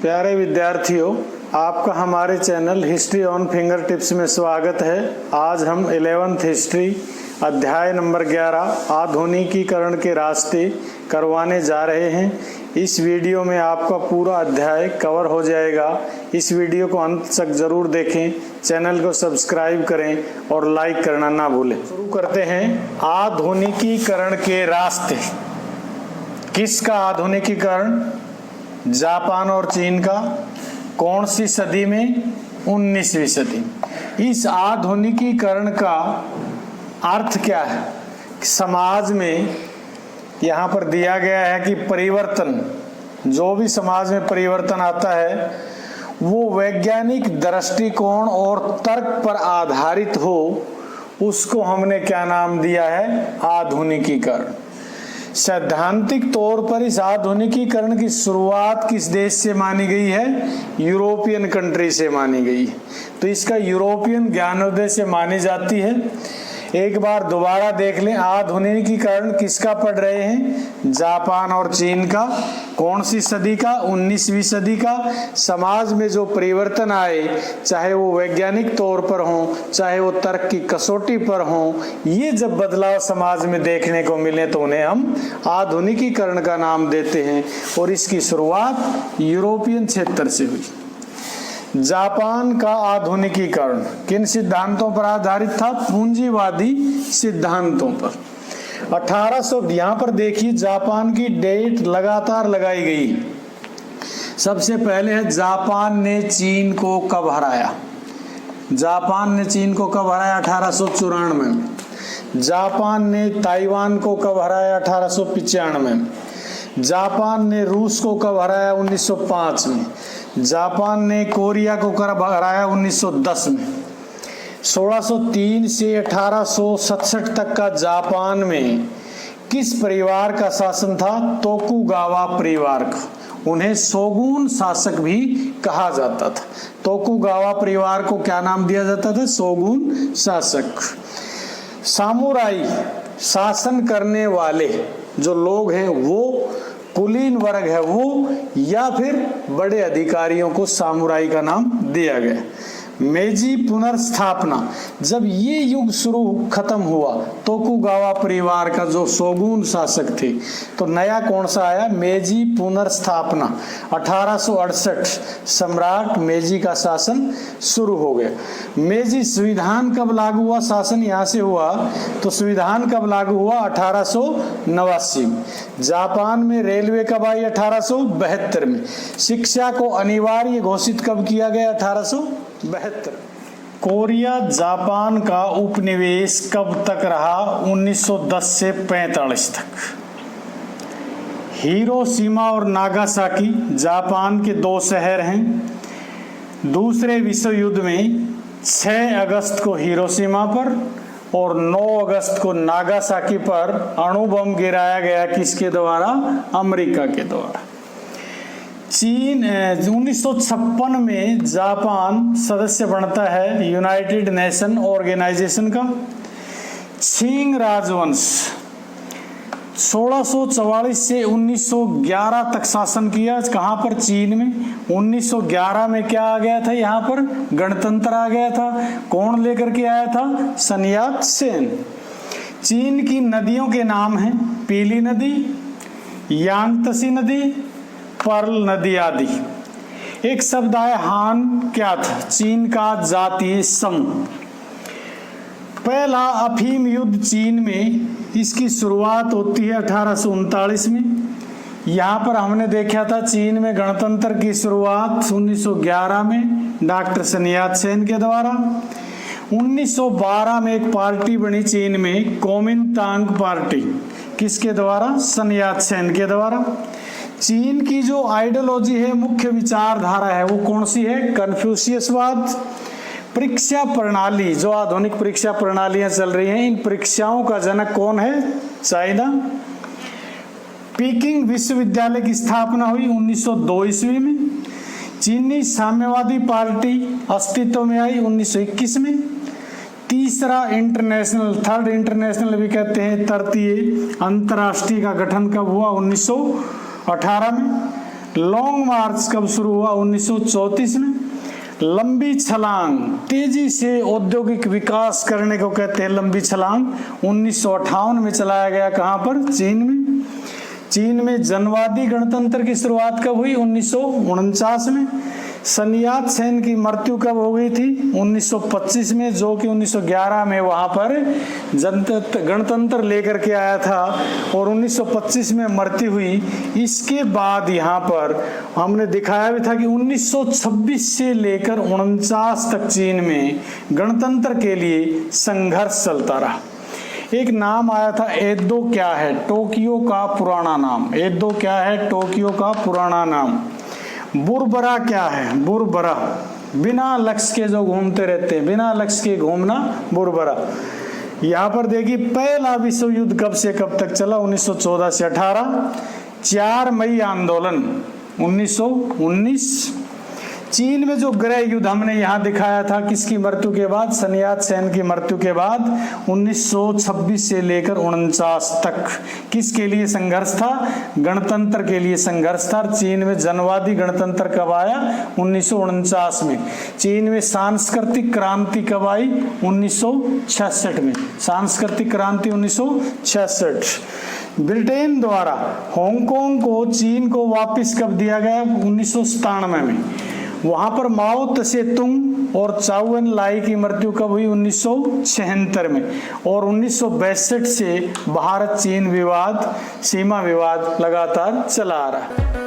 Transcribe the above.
प्यारे विद्यार्थियों, आपका हमारे channel history on finger tips में स्वागत है। आज हम 11th हिस्ट्री अध्याय नंबर 11 आधुनिकीकरण के रास्ते करवाने जा रहे हैं। इस वीडियो में आपका पूरा अध्याय कवर हो जाएगा। इस वीडियो को अंत तक जरूर देखें, चैनल को सब्सक्राइब करें और लाइक करना ना भूलें। शुरू करते हैं। आधुनिकीकरण के रास्ते। किसका आधुनिकीकरण? जापान और चीन का। कौन सी सदी में? 19वीं सदी। इस आधुनिकीकरण का अर्थ क्या है? समाज में यहाँ पर दिया गया है कि परिवर्तन, जो भी समाज में परिवर्तन आता है वो वैज्ञानिक दृष्टिकोण और तर्क पर आधारित हो, उसको हमने क्या नाम दिया है? आधुनिकीकरण। सैद्धांतिक तौर पर इस आधुनिकीकरण की शुरुआत किस देश से मानी गई है? यूरोपियन कंट्री से मानी गई है। तो इसका यूरोपियन ज्ञानोदय से मानी जाती है। एक बार दोबारा देख लें, आधुनिकीकरण किसका पढ़ रहे हैं? जापान और चीन का। कौन सी सदी का? 19वीं सदी का। समाज में जो परिवर्तन आए, चाहे वो वैज्ञानिक तौर पर हो, चाहे वो तर्क की कसौटी पर हो, ये जब बदलाव समाज में देखने को मिले तो उन्हें हम आधुनिकीकरण का नाम देते हैं। और इसकी शुरुआत यूरोपियन क्षेत्र से हुई। जापान का आधुनिकीकरण किन सिद्धांतों पर आधारित था? पूंजीवादी सिद्धांतों पर। 1800, यहाँ पर देखिए जापान की डेट लगातार लगाई गई। सबसे पहले है जापान ने चीन को कब हराया? जापान ने चीन को कब हराया? 1894 में। जापान ने ताइवान को कब हराया? 1895 में। जापान ने रूस को कब हराया? 1905 में। जापान ने कोरिया को कब हराया? 1910 में। 1603 से 1867 तक का जापान में किस परिवार का शासन था? तोकुगावा परिवार का। उन्हें शोगुन शासक भी कहा जाता था। तोकुगावा परिवार को क्या नाम दिया जाता था? शोगुन शासक। सामुराई शासन करने वाले जो लोग हैं वो कुलीन वर्ग है वो, या फिर बड़े अधिकारियों को सामुराई का नाम दिया गया। मेजी पुनर्स्थापना, जब ये युग शुरू खत्म हुआ तोकुगावा परिवार का जो शोगुन शासक थे, तो नया कौन सा आया? मेजी पुनर्स्थापना। 1868 सम्राट मेजी का शासन शुरू हो गया। मेजी संविधान कब लागू हुआ? शासन यहाँ से हुआ तो संविधान कब लागू हुआ? 1889 में। जापान में रेलवे कब आई? 1872 में। शिक्षा को अनिवार्य घोषित कब किया गया? 1872। कोरिया जापान का उपनिवेश कब तक रहा? 1910 से 45 तक। हिरोशिमा और नागासाकी जापान के दो शहर हैं। दूसरे विश्व युद्ध में 6 अगस्त को हिरोशिमा पर और 9 अगस्त को नागासाकी पर अणु बम गिराया गया। किसके द्वारा? अमेरिका के द्वारा। चीन 1956 में जापान सदस्य बनता है यूनाइटेड नेशन ऑर्गेनाइजेशन का। छिंग राजवंश 1644 से 1911 तक शासन किया। कहाँ पर? चीन में। 1911 में क्या आ गया था? यहाँ पर गणतंत्र आ गया था। कौन लेकर के आया था? सन यात सेन। चीन की नदियों के नाम हैं पीली नदी, यांगत्से नदी, पर्ल नदी आदि। एक शब्द आया हान, क्या था? चीन का जातीय संघ। पहला अफीम युद्ध चीन में, इसकी शुरुआत होती है 1839 में। यहाँ पर हमने देखा था चीन में गणतंत्र की शुरुआत 1911 में डॉक्टर सन यात सेन के द्वारा। 1912 में एक पार्टी बनी चीन में, कोमिनतांग पार्टी। किसके द्वारा? सन यात सेन के द्वारा। चीन की जो आइडियोलॉजी है, मुख्य विचारधारा है, वो कौन सी है? कन्फ्यूशियसवाद। परीक्षा प्रणाली, जो आधुनिक परीक्षा प्रणालियां चल रही हैं, इन परीक्षाओं का जनक कौन है? चाइना। पीकिंग विश्वविद्यालय की स्थापना हुई 1902 ईस्वी में। चीनी साम्यवादी पार्टी अस्तित्व में आई 1921 में। तीसरा इंटरनेशनल, थर्ड इंटरनेशनल भी कहते हैं, तृतीय अंतर्राष्ट्रीय का गठन कब हुआ? 1918 में। लॉन्ग मार्च कब शुरू हुआ? 1934 में। लंबी छलांग, तेजी से औद्योगिक विकास करने को कहते हैं लंबी छलांग। 1958 में चलाया गया। कहां पर? चीन में। चीन में जनवादी गणतंत्र की शुरुआत कब हुई? 1949 में। सन यात सेन की मृत्यु कब हो गई थी? 1925 में, जो कि 1911 में वहां पर गणतंत्र लेकर के आया था और 1925 में मृत्यु हुई। इसके बाद यहाँ पर हमने दिखाया भी था कि 1926 से लेकर 49 तक चीन में गणतंत्र के लिए संघर्ष चलता रहा। एक नाम आया था एदो। क्या है? टोक्यो का पुराना नाम। एदो क्या है? टोक्यो का पुराना नाम। बुरबरा क्या है? बुरबरा बिना लक्ष्य के जो घूमते रहते हैं, बिना लक्ष्य के घूमना, बुरबरा। यहाँ पर देखिए पहला विश्व युद्ध कब से कब तक चला? 1914 से 18। 4 मई आंदोलन 1919। चीन में जो गृह युद्ध हमने यहाँ दिखाया था किसकी मृत्यु के बाद? सन यात सेन की मृत्यु के बाद 1926 से लेकर 49 तक किसके लिए संघर्ष था? गणतंत्र के लिए संघर्ष था। चीन में जनवादी गणतंत्र कब आया? 1949 में। चीन में सांस्कृतिक क्रांति कब आई? 1966 में। सांस्कृतिक क्रांति 1966। ब्रिटेन द्वारा हांगकांग को चीन को वापस कब दिया गया? 1997 में। वहां पर माओ त्से तुंग और चाउ एन लाई की मृत्यु कब हुई? 1976 में। और 1962 से भारत चीन विवाद, सीमा विवाद लगातार चला आ रहा है।